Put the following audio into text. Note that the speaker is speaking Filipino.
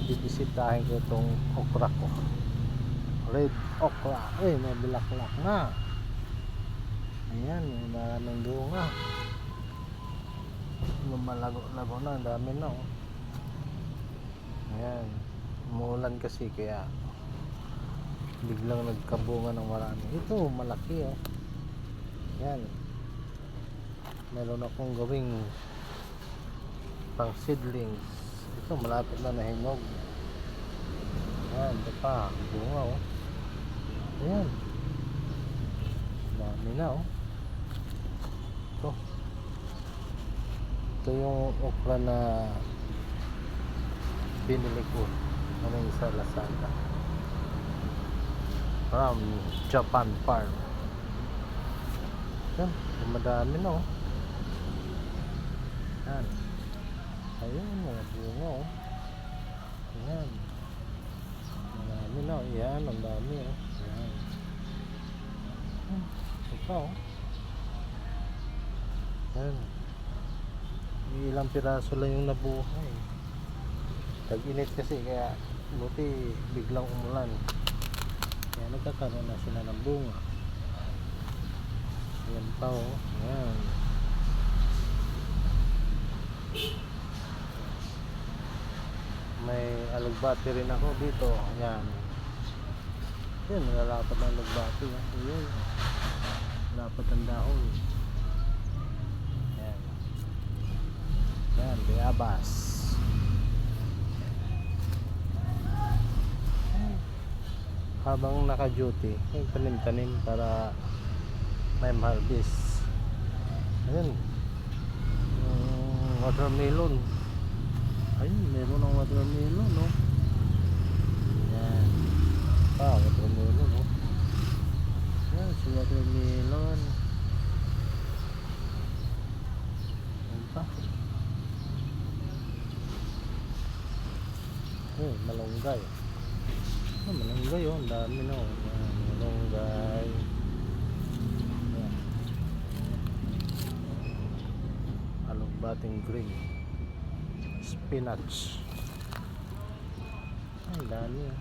bibisitahin ko itong okra ko, red okra. May bulaklak na. Ayan, may maraming bunga, lumalago-lago na, dami na oh. Ayan, umuulan kasi kaya biglang nagkabunga ng marami. Ito malaki oh. Ayan, meron akong gawing pang seedlings. Ito malapit na nahinog. Ayan, ito pa bunga oh. Ayan, dami na oh. Ito yung okra na binili ko kaming sa Lazada from Japan Farm. Yan, madami na oh. Yan, ayun mga bunga oh. Yan, marami na oh. Yan, ang dami oh. Yan, ito pa oh. Yan, ilang piraso lang yung nabuhay. Tag-init kasi kaya buti biglang umulan, kaya nagkakaroon na sila ng bunga. Ayan pa oh. Ayan, may alugbati rin ako dito. Ayan, ayan, nalalapat ang alugbati. Ayan, nalalapat ang dahon. Ayan, ayan, bayabas. Habang naka-duty, tanim-tanim para may harvest. Ayan, watermelon. Ayun, meron ng watermelon no. Ayan, watermelon no. Ayan, si watermelon. Ayan pa. Malunggay. Malunggay oh, ang dami na oh. Ayan, malunggay. Ayan, alugbating green, spinach. Ang dami oh.